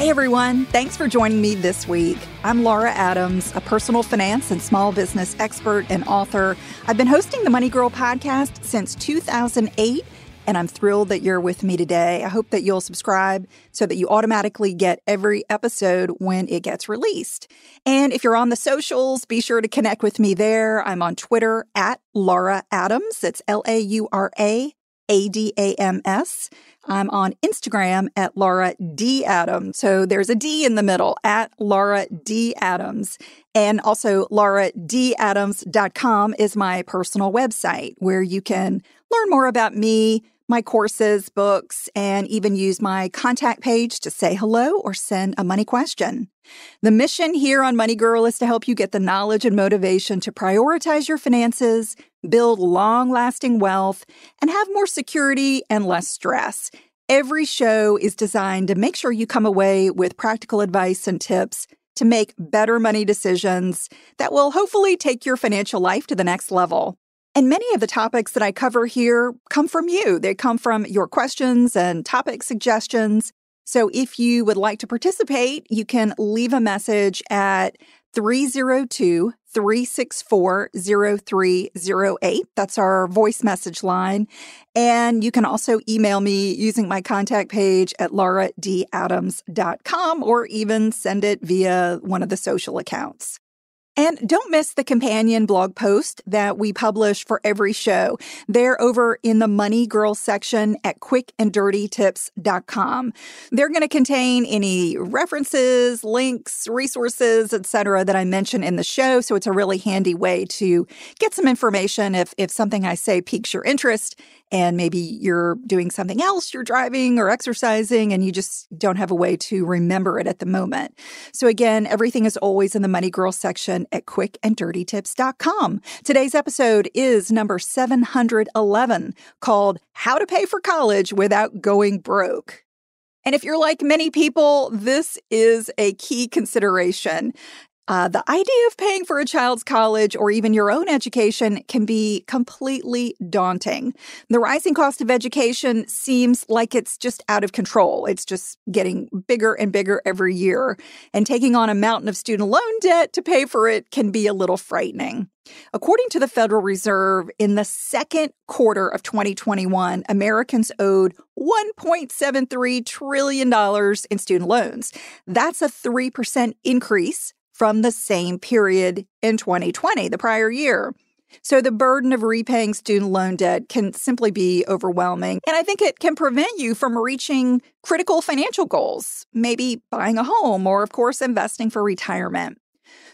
Hey everyone, thanks for joining me this week. I'm Laura Adams, a personal finance and small business expert and author. I've been hosting the Money Girl podcast since 2008, and I'm thrilled that you're with me today. I hope that you'll subscribe so that you automatically get every episode when it gets released. And if you're on the socials, be sure to connect with me there. I'm on Twitter at Laura Adams. It's LauraAdams. I'm on Instagram at Laura D. Adams. So there's a D in the middle, at Laura D. Adams. And also lauradadams.com is my personal website where you can learn more about me, my courses, books, and even use my contact page to say hello or send a money question. The mission here on Money Girl is to help you get the knowledge and motivation to prioritize your finances, build long-lasting wealth, and have more security and less stress. Every show is designed to make sure you come away with practical advice and tips to make better money decisions that will hopefully take your financial life to the next level. And many of the topics that I cover here come from you. They come from your questions and topic suggestions. So if you would like to participate, you can leave a message at 302-364-0308. That's our voice message line. And you can also email me using my contact page at lauradadams.com or even send it via one of the social accounts. And don't miss the companion blog post that we publish for every show. They're over in the Money Girl section at quickanddirtytips.com. They're going to contain any references, links, resources, etc. that I mention in the show. So it's a really handy way to get some information if something I say piques your interest and maybe you're doing something else, you're driving or exercising, and you just don't have a way to remember it at the moment. So again, everything is always in the Money Girl section at quickanddirtytips.com. Today's episode is number 711, called How to Pay for College Without Going Broke. And if you're like many people, this is a key consideration. The idea of paying for a child's college or even your own education can be completely daunting. The rising cost of education seems like it's just out of control. It's just getting bigger and bigger every year. And taking on a mountain of student loan debt to pay for it can be a little frightening. According to the Federal Reserve, in the second quarter of 2021, Americans owed $1.73 trillion in student loans. That's a 3% increase from the same period in 2020, the prior year. So the burden of repaying student loan debt can simply be overwhelming. And I think it can prevent you from reaching critical financial goals, maybe buying a home or, of course, investing for retirement.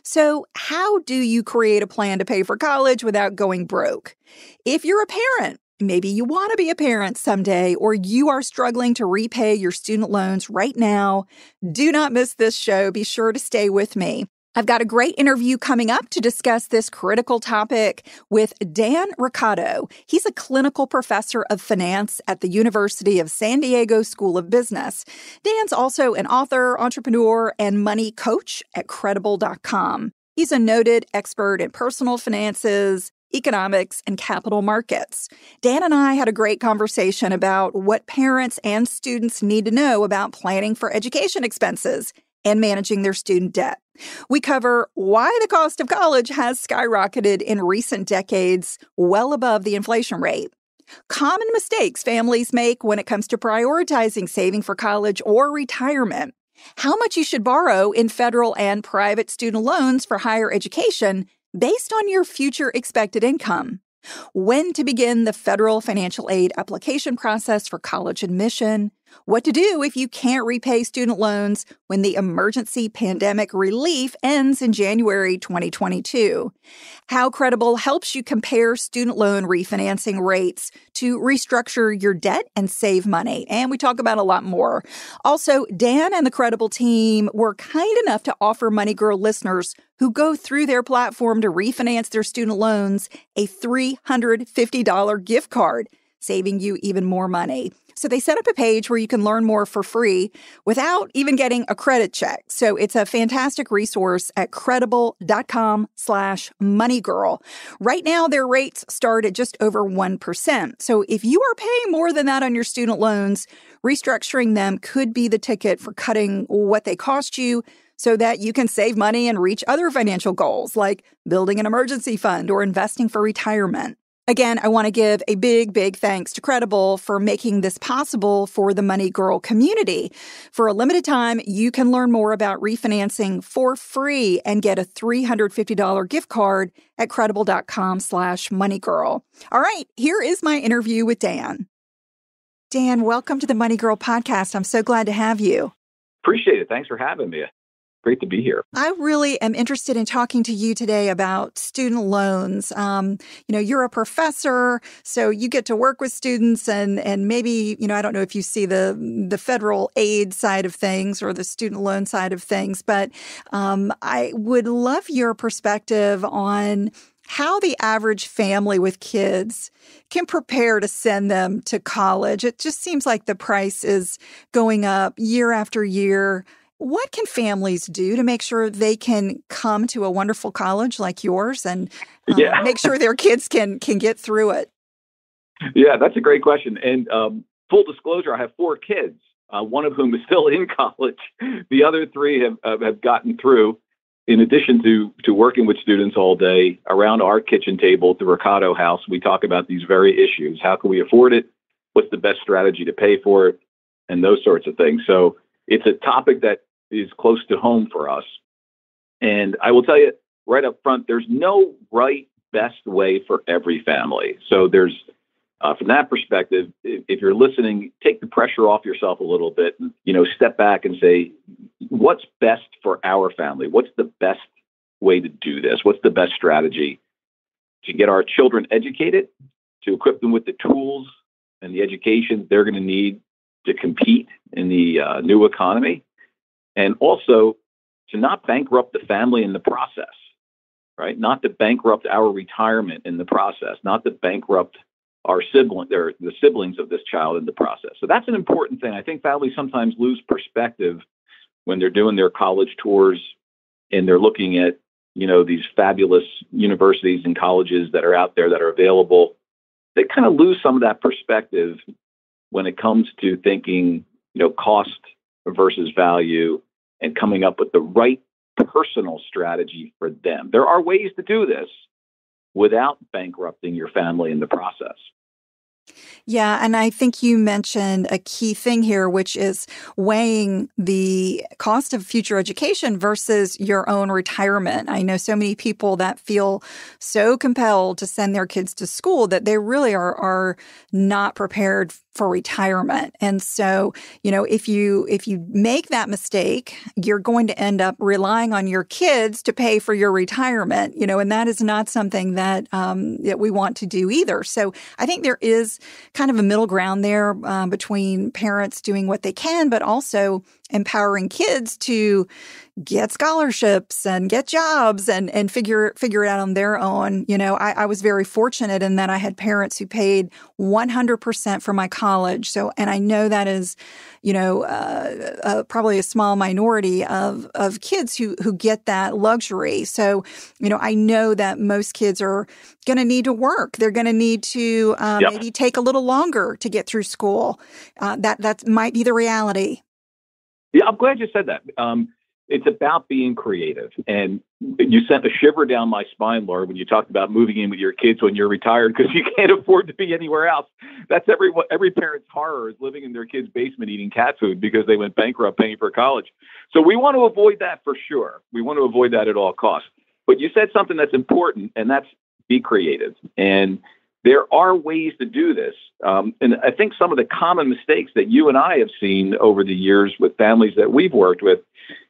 So how do you create a plan to pay for college without going broke? If you're a parent, maybe you want to be a parent someday, or you are struggling to repay your student loans right now, do not miss this show. Be sure to stay with me. I've got a great interview coming up to discuss this critical topic with Dan Ricciardo. He's a clinical professor of finance at the University of San Diego School of Business. Dan's also an author, entrepreneur, and money coach at Credible.com. He's a noted expert in personal finances, economics, and capital markets. Dan and I had a great conversation about what parents and students need to know about planning for education expenses and managing their student debt. We cover why the cost of college has skyrocketed in recent decades, well above the inflation rate. Common mistakes families make when it comes to prioritizing saving for college or retirement. How much you should borrow in federal and private student loans for higher education based on your future expected income. When to begin the federal financial aid application process for college admission. What to do if you can't repay student loans when the emergency pandemic relief ends in January 2022. How Credible helps you compare student loan refinancing rates to restructure your debt and save money. And we talk about a lot more. Also, Dan and the Credible team were kind enough to offer Money Girl listeners who go through their platform to refinance their student loans a $350 gift card. saving you even more money. So they set up a page where you can learn more for free without even getting a credit check. So it's a fantastic resource at credible.com/moneygirl. Right now, their rates start at just over 1%. So if you are paying more than that on your student loans, restructuring them could be the ticket for cutting what they cost you so that you can save money and reach other financial goals like building an emergency fund or investing for retirement. Again, I want to give a big thanks to Credible for making this possible for the Money Girl community. For a limited time, you can learn more about refinancing for free and get a $350 gift card at credible.com/moneygirl. All right, here is my interview with Dan. Dan, welcome to the Money Girl podcast. I'm so glad to have you. Appreciate it. Thanks for having me. Great to be here. I really am interested in talking to you today about student loans. You're a professor, so you get to work with students and maybe, I don't know if you see the federal aid side of things or the student loan side of things, but I would love your perspective on how the average family with kids can prepare to send them to college. It just seems like the price is going up year after year. What can families do to make sure they can come to a wonderful college like yours and make sure their kids can get through it? Yeah, that's a great question. And full disclosure, I have 4 kids, one of whom is still in college. The other 3 have gotten through. In addition to working with students all day around our kitchen table at the Ricardo House, we talk about these very issues. How can we afford it? What's the best strategy to pay for it? And those sorts of things. So it's a topic that is close to home for us. And I will tell you right up front, there's no right best way for every family. So there's, from that perspective, if you're listening, take the pressure off yourself a little bit, step back and say, what's best for our family? What's the best way to do this? What's the best strategy to get our children educated, to equip them with the tools and the education they're going to need to compete in the new economy, and also to not bankrupt the family in the process, right? Not to bankrupt our retirement in the process, not to bankrupt our the siblings of this child in the process. So that's an important thing. I think families sometimes lose perspective when they're doing their college tours and they're looking at, these fabulous universities and colleges that are out there that are available. They kind of lose some of that perspective when it comes to thinking, cost versus value and coming up with the right personal strategy for them. There are ways to do this without bankrupting your family in the process. Yeah, and I think you mentioned a key thing here, which is weighing the cost of future education versus your own retirement. I know so many people that feel so compelled to send their kids to school that they really are not prepared for retirement. And so, if you make that mistake, you're going to end up relying on your kids to pay for your retirement, and that is not something that we want to do either. So I think there is kind of a middle ground there between parents doing what they can, but also empowering kids to get scholarships and get jobs and figure it out on their own. I was very fortunate in that I had parents who paid 100% for my college. So, and I know that is, probably a small minority of kids who get that luxury. So, I know that most kids are going to need to work. They're going to need to maybe take a little longer to get through school. That might be the reality. Yeah, I'm glad you said that. It's about being creative. And you sent a shiver down my spine, Laura, when you talked about moving in with your kids when you're retired because you can't afford to be anywhere else. That's every parent's horror, is living in their kid's basement eating cat food because they went bankrupt paying for college. So we want to avoid that for sure. We want to avoid that at all costs. But you said something that's important, and that's be creative. And there are ways to do this. And I think some of the common mistakes that you and I have seen over the years with families that we've worked with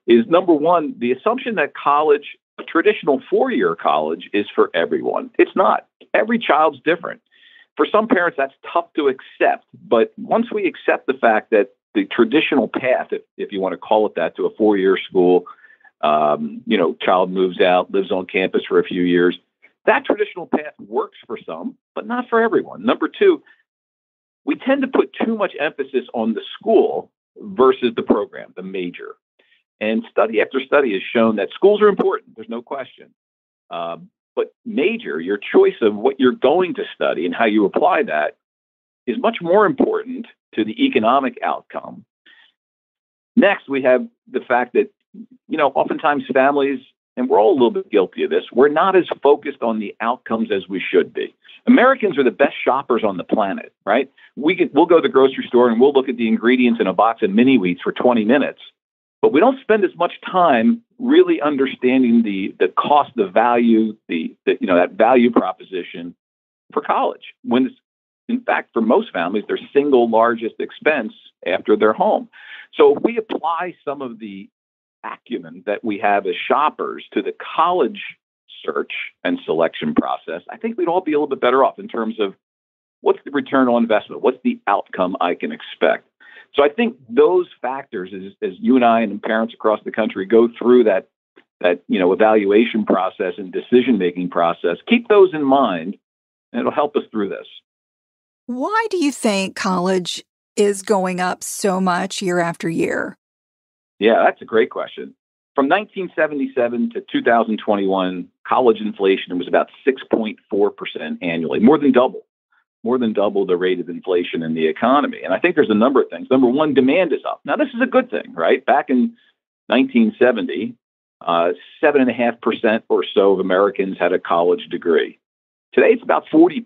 is, number one, the assumption that college, a traditional 4-year college, is for everyone. It's not. Every child's different. For some parents, that's tough to accept. But once we accept the fact that the traditional path, if you want to call it that, to a 4-year school, child moves out, lives on campus for a few years, that traditional path works for some, but not for everyone. Number two, we tend to put too much emphasis on the school versus the program, the major. And study after study has shown that schools are important. There's no question. But major, your choice of what you're going to study and how you apply that is much more important to the economic outcome. Next, we have the fact that, oftentimes families, and we're all a little bit guilty of this, we're not as focused on the outcomes as we should be. Americans are the best shoppers on the planet, right? We'll go to the grocery store and we'll look at the ingredients in a box of mini wheats for 20 minutes, but we don't spend as much time really understanding the cost, the value, that value proposition for college. When it's, in fact, for most families, their single largest expense after their home. So if we apply some of the acumen that we have as shoppers to the college search and selection process, I think we'd all be a little bit better off in terms of what's the return on investment? What's the outcome I can expect? So I think those factors, as you and I and parents across the country go through that evaluation process and decision-making process, keep those in mind, and it'll help us through this. Why do you think college is going up so much year after year? Yeah, that's a great question. From 1977 to 2021, college inflation was about 6.4% annually, more than double the rate of inflation in the economy. And I think there's a number of things. Number one, demand is up. Now, this is a good thing, right? Back in 1970, 7.5% or so of Americans had a college degree. Today, it's about 40%.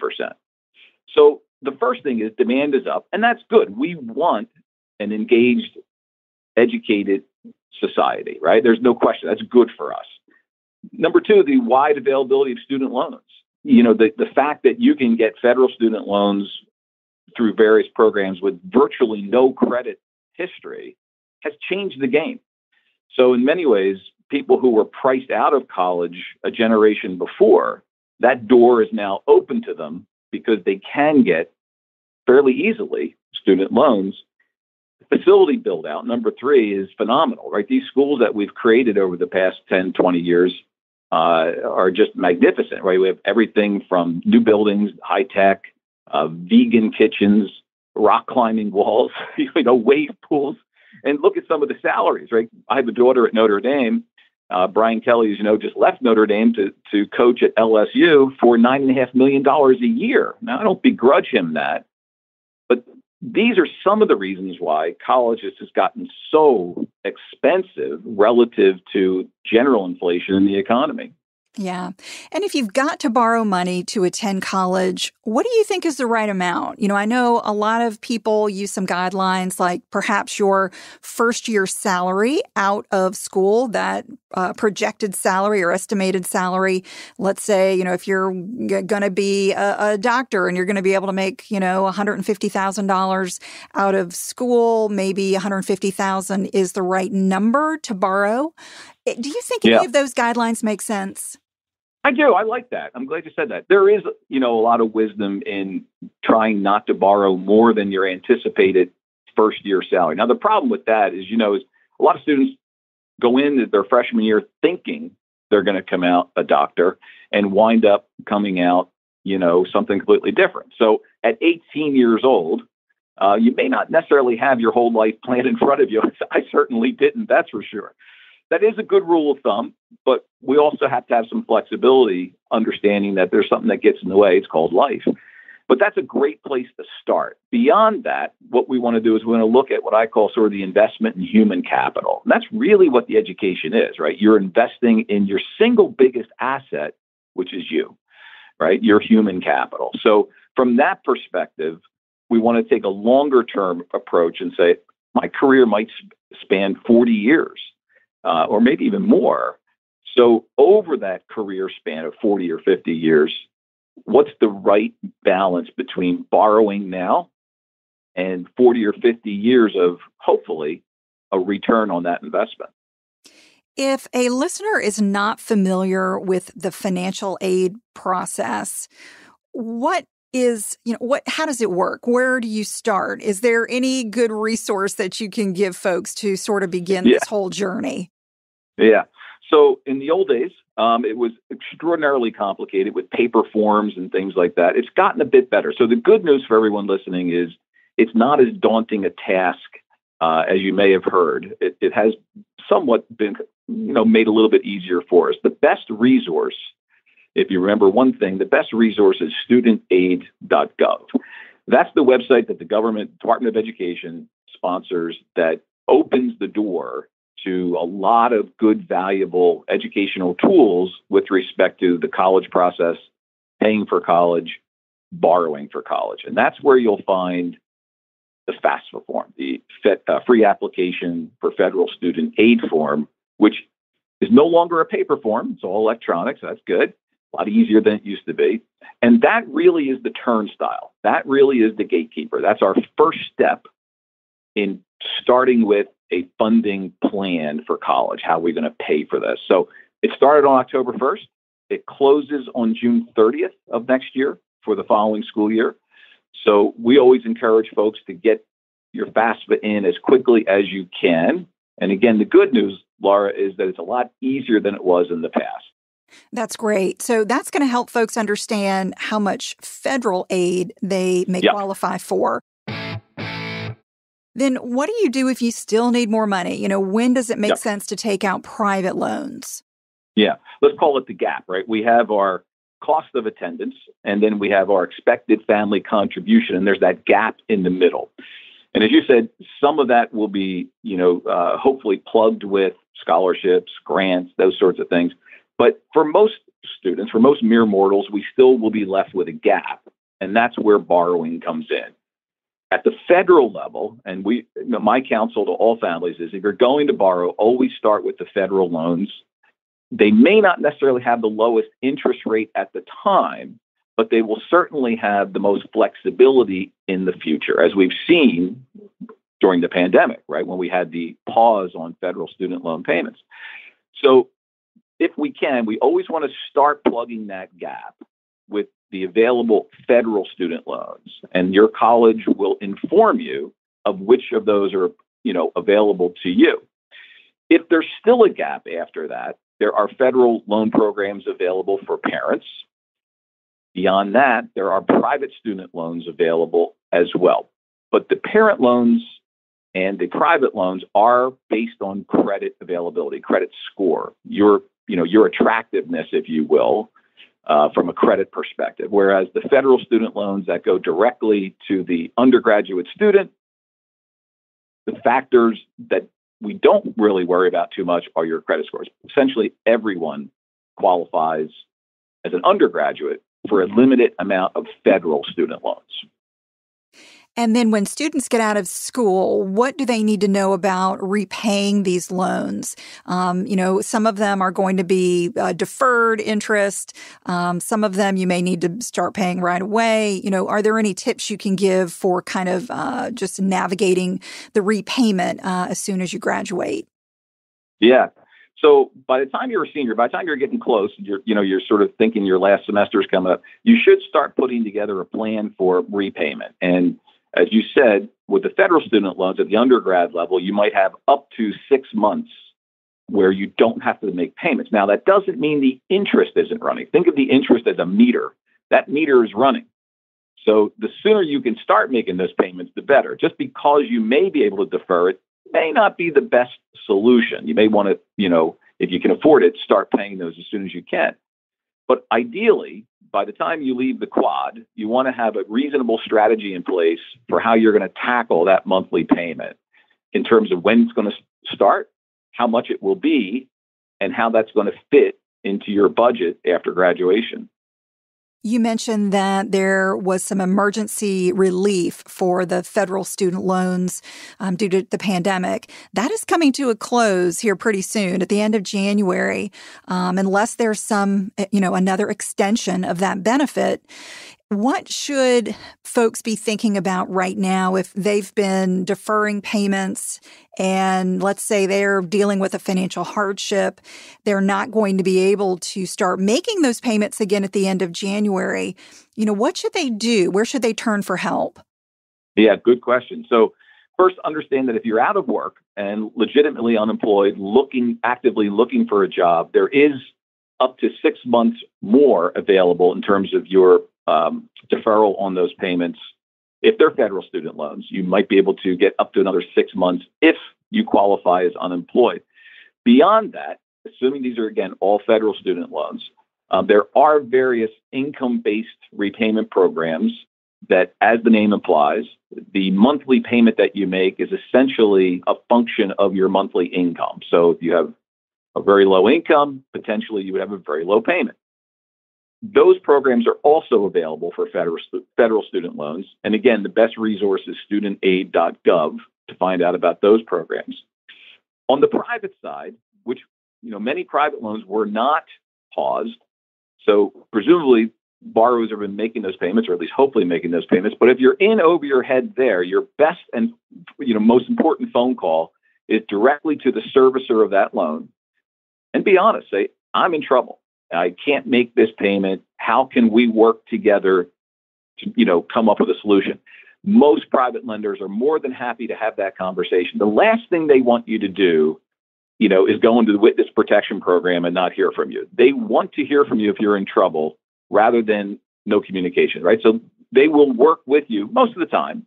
So the first thing is demand is up, and that's good. We want an engaged, educated society, right? There's no question. That's good for us. Number two, the wide availability of student loans. The fact that you can get federal student loans through various programs with virtually no credit history has changed the game. So in many ways, people who were priced out of college a generation before, that door is now open to them because they can get fairly easily student loans. Facility build out, number three, is phenomenal, right? These schools that we've created over the past 10, 20 years are just magnificent, right? We have everything from new buildings, high tech, vegan kitchens, rock climbing walls, wave pools, and look at some of the salaries, right? I have a daughter at Notre Dame. Brian Kelly, just left Notre Dame to coach at LSU for $9.5 million a year. Now, I don't begrudge him that, but these are some of the reasons why college has just gotten so expensive relative to general inflation in the economy. Yeah. And if you've got to borrow money to attend college, what do you think is the right amount? I know a lot of people use some guidelines like perhaps your first year salary out of school, that projected salary or estimated salary. Let's say, if you're going to be a doctor and you're going to be able to make, $150,000 out of school, maybe $150,000 is the right number to borrow. Do you think any of those guidelines make sense? I do. I like that. I'm glad you said that. There is, a lot of wisdom in trying not to borrow more than your anticipated first year salary. Now, the problem with that is, is a lot of students go in their freshman year thinking they're going to come out a doctor and wind up coming out, something completely different. So at 18 years old, you may not necessarily have your whole life planned in front of you. I certainly didn't, that's for sure. That is a good rule of thumb, but we also have to have some flexibility, understanding that there's something that gets in the way. It's called life. But that's a great place to start. Beyond that, what we want to do is we want to look at what I call sort of the investment in human capital. And that's really what the education is, right? You're investing in your single biggest asset, which is you, right? Your human capital. So from that perspective, we want to take a longer term approach and say, my career might span 40 years. Or maybe even more. So over that career span of 40 or 50 years, what's the right balance between borrowing now and 40 or 50 years of, hopefully, a return on that investment? If a listener is not familiar with the financial aid process, how does it work? Where do you start? Is there any good resource that you can give folks to sort of begin this whole journey? Yeah. So in the old days, it was extraordinarily complicated with paper forms and things like that. It's gotten a bit better. So the good news for everyone listening is it's not as daunting a task as you may have heard. It has somewhat been, made a little bit easier for us. The best resource, if you remember one thing, the best resource is studentaid.gov. That's the website that the Department of Education sponsors that opens the door to a lot of good, valuable educational tools with respect to the college process, paying for college, borrowing for college. And that's where you'll find the FAFSA form, the free application for federal student aid form, which is no longer a paper form. It's all electronic, so that's good. A lot easier than it used to be. And that really is the turnstile. That really is the gatekeeper. That's our first step in starting with a funding plan for college. How are we going to pay for this? So it started on October 1st. It closes on June 30th of next year for the following school year. So we always encourage folks to get your FAFSA in as quickly as you can. And again, the good news, Laura, is that it's a lot easier than it was in the past. That's great. So that's going to help folks understand how much federal aid they may qualify for. Then what do you do if you still need more money? When does it make sense to take out private loans? Yeah, let's call it the gap, right? We have our cost of attendance, and then we have our expected family contribution, and there's that gap in the middle. And as you said, some of that will be, hopefully plugged with scholarships, grants, those sorts of things. But for most students, for most mere mortals, we still will be left with a gap, and that's where borrowing comes in. At the federal level, and my counsel to all families is if you're going to borrow, always start with the federal loans. They may not necessarily have the lowest interest rate at the time, but they will certainly have the most flexibility in the future, as we've seen during the pandemic, right, when we had the pause on federal student loan payments. So if we can, we always want to start plugging that gap with the available federal student loans, and your college will inform you of which of those are, available to you. If there's still a gap after that, there are federal loan programs available for parents. Beyond that, there are private student loans available as well. But the parent loans and the private loans are based on credit availability, credit score, your attractiveness, if you will, from a credit perspective. Whereas the federal student loans that go directly to the undergraduate student, the factors that we don't really worry about too much are your credit scores. Essentially, everyone qualifies as an undergraduate for a limited amount of federal student loans. And then when students get out of school, what do they need to know about repaying these loans? Some of them are going to be deferred interest. Some of them you may need to start paying right away. Are there any tips you can give for kind of just navigating the repayment as soon as you graduate? Yeah. So by the time you're a senior, by the time you're getting close, you're sort of thinking your last semester is coming up, you should start putting together a plan for repayment. And as you said, with the federal student loans at the undergrad level, you might have up to 6 months where you don't have to make payments. Now, that doesn't mean the interest isn't running. Think of the interest as a meter. That meter is running. So the sooner you can start making those payments, the better. Just because you may be able to defer it may not be the best solution. You may want to, if you can afford it, start paying those as soon as you can. But ideally, by the time you leave the quad, you want to have a reasonable strategy in place for how you're going to tackle that monthly payment in terms of when it's going to start, how much it will be, and how that's going to fit into your budget after graduation. You mentioned that there was some emergency relief for the federal student loans due to the pandemic. That is coming to a close here pretty soon at the end of January, unless there's some, another extension of that benefit. What should folks be thinking about right now if they've been deferring payments and let's say they're dealing with a financial hardship, they're not going to be able to start making those payments again at the end of January? What should they do? Where should they turn for help? Yeah, good question. So first, understand that if you're out of work and legitimately unemployed, actively looking for a job, there is up to 6 months more available in terms of your deferral on those payments If they're federal student loans, you might be able to get up to another 6 months if you qualify as unemployed. Beyond that, assuming these are, again, all federal student loans, there are various income-based repayment programs that, as the name implies, the monthly payment that you make is essentially a function of your monthly income. So if you have a very low income, potentially you would have a very low payment. Those programs are also available for federal student loans. And again, the best resource is studentaid.gov to find out about those programs. On the private side, which many private loans were not paused, so presumably borrowers have been making those payments, or at least hopefully making those payments. But if you're in over your head there, your best and most important phone call is directly to the servicer of that loan, and be honest. Say, I'm in trouble. I can't make this payment. How can we work together to come up with a solution? Most private lenders are more than happy to have that conversation. The last thing they want you to do, is go into the witness protection program and not hear from you. They want to hear from you if you're in trouble rather than no communication, right? So they will work with you most of the time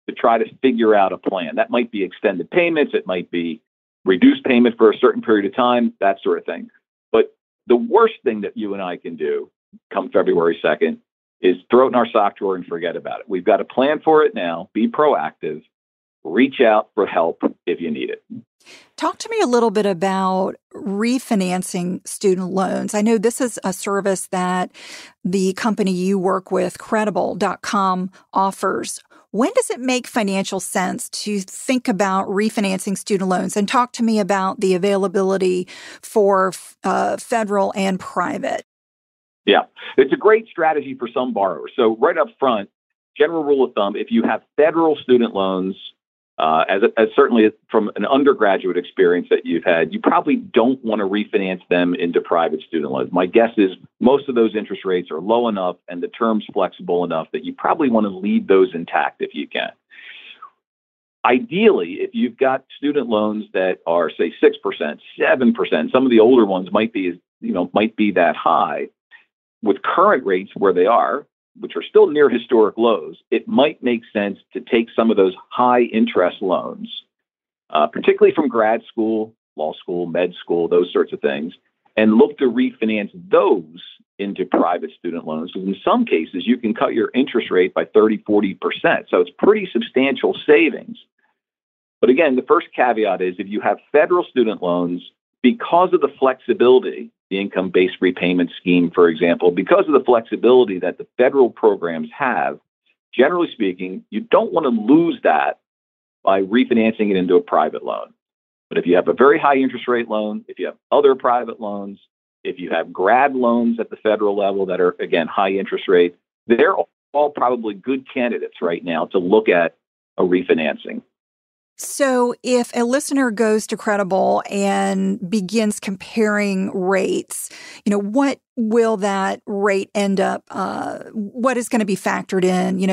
to try to figure out a plan. That might be extended payments. It might be reduced payment for a certain period of time, that sort of thing. But the worst thing that you and I can do come February 2nd is throw it in our sock drawer and forget about it. We've got a plan for it now. Be proactive. Reach out for help if you need it. Talk to me a little bit about refinancing student loans. I know this is a service that the company you work with, Credible.com, offers. When does it make financial sense to think about refinancing student loans? And talk to me about the availability for federal and private. Yeah, it's a great strategy for some borrowers. So right up front, general rule of thumb, if you have federal student loans, as certainly from an undergraduate experience that you've had, you probably don't want to refinance them into private student loans. My guess is most of those interest rates are low enough and the terms flexible enough that you probably want to leave those intact if you can. Ideally, if you've got student loans that are, say, 6%, 7%, some of the older ones might be that high. With current rates where they are, which are still near historic lows, it might make sense to take some of those high interest loans, particularly from grad school, law school, med school, those sorts of things, and look to refinance those into private student loans. Because in some cases, you can cut your interest rate by 30, 40%. So it's pretty substantial savings. But again, the first caveat is if you have federal student loans, because of the flexibility, the income-based repayment scheme, for example, because of the flexibility that the federal programs have, generally speaking, you don't want to lose that by refinancing it into a private loan. But if you have a very high interest rate loan, if you have other private loans, if you have grad loans at the federal level that are, again, high interest rate, they're all probably good candidates right now to look at a refinancing. So if a listener goes to Credible and begins comparing rates, what will that rate end up, what is going to be factored in?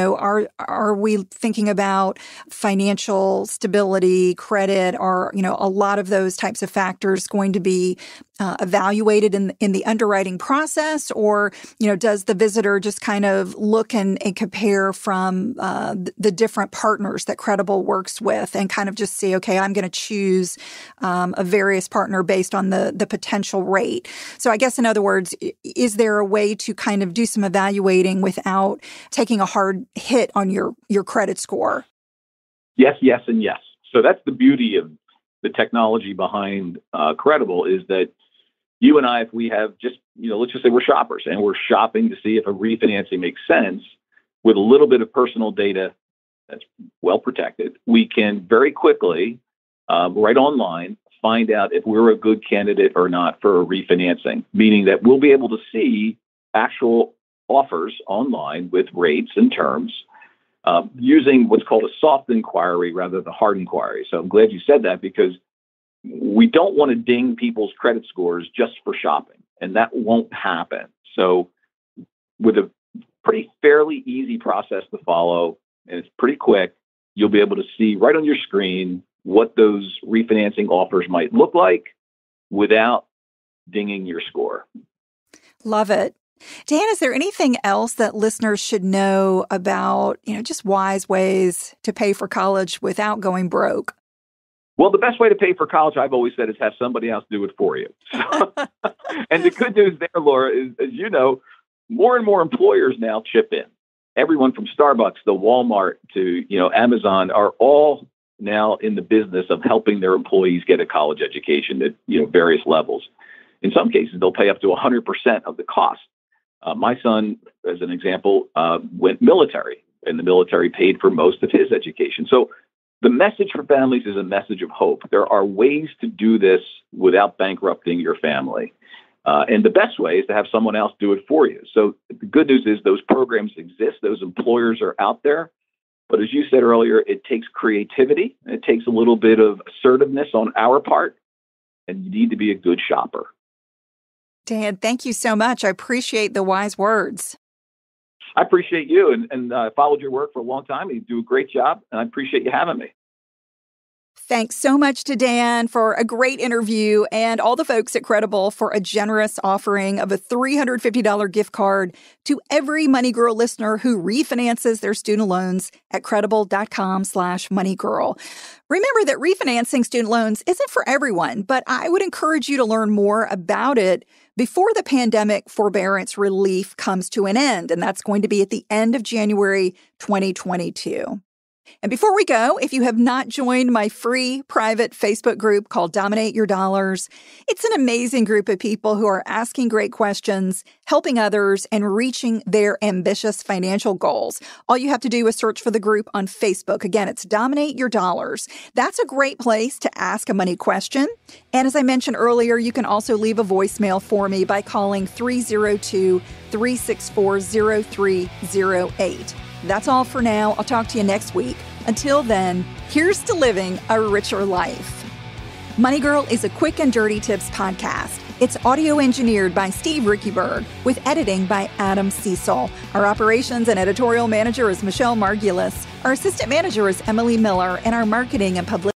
Are we thinking about financial stability, credit, are, a lot of those types of factors going to be evaluated in the underwriting process? Or, does the visitor just kind of look and compare from the different partners that Credible works with and kind of just say, okay, I'm going to choose a various partner based on the potential rate? So I guess, in other words, is there a way to kind of do some evaluating without taking a hard hit on your credit score? Yes, yes, and yes. So that's the beauty of the technology behind Credible, is that you and I, if we have just, let's just say we're shoppers and we're shopping to see if a refinancing makes sense, with a little bit of personal data that's well protected, we can very quickly, right online, find out if we're a good candidate or not for a refinancing, meaning that we'll be able to see actual offers online with rates and terms using what's called a soft inquiry rather than a hard inquiry. So I'm glad you said that, because we don't want to ding people's credit scores just for shopping, and that won't happen. So with a pretty fairly easy process to follow, and it's pretty quick, you'll be able to see right on your screen what those refinancing offers might look like without dinging your score. Love it. Dan, is there anything else that listeners should know about, just wise ways to pay for college without going broke? Well, the best way to pay for college, I've always said, is have somebody else do it for you. And the good news there, Laura, is, as you know, more and more employers now chip in. Everyone from Starbucks to Walmart to, Amazon are all now in the business of helping their employees get a college education at, various levels. In some cases, they'll pay up to 100% of the cost. My son, as an example, went military, and the military paid for most of his education. So the message for families is a message of hope. There are ways to do this without bankrupting your family. And the best way is to have someone else do it for you. So the good news is those programs exist. Those employers are out there. But as you said earlier, it takes creativity. It takes a little bit of assertiveness on our part. And you need to be a good shopper. Dan, thank you so much. I appreciate the wise words. I appreciate you, and I followed your work for a long time. You do a great job, and I appreciate you having me. Thanks so much to Dan for a great interview, and all the folks at Credible for a generous offering of a $350 gift card to every Money Girl listener who refinances their student loans at credible.com/moneygirl. Remember that refinancing student loans isn't for everyone, but I would encourage you to learn more about it before the pandemic forbearance relief comes to an end, and that's going to be at the end of January 2022. And before we go, if you have not joined my free private Facebook group called Dominate Your Dollars, it's an amazing group of people who are asking great questions, helping others, and reaching their ambitious financial goals. All you have to do is search for the group on Facebook. Again, it's Dominate Your Dollars. That's a great place to ask a money question. And as I mentioned earlier, you can also leave a voicemail for me by calling 302-364-0308. That's all for now. I'll talk to you next week. Until then, here's to living a richer life. Money Girl is a quick and dirty tips podcast. It's audio engineered by Steve Rickyberg with editing by Adam Cecil. Our operations and editorial manager is Michelle Margulis. Our assistant manager is Emily Miller, and our marketing and publicity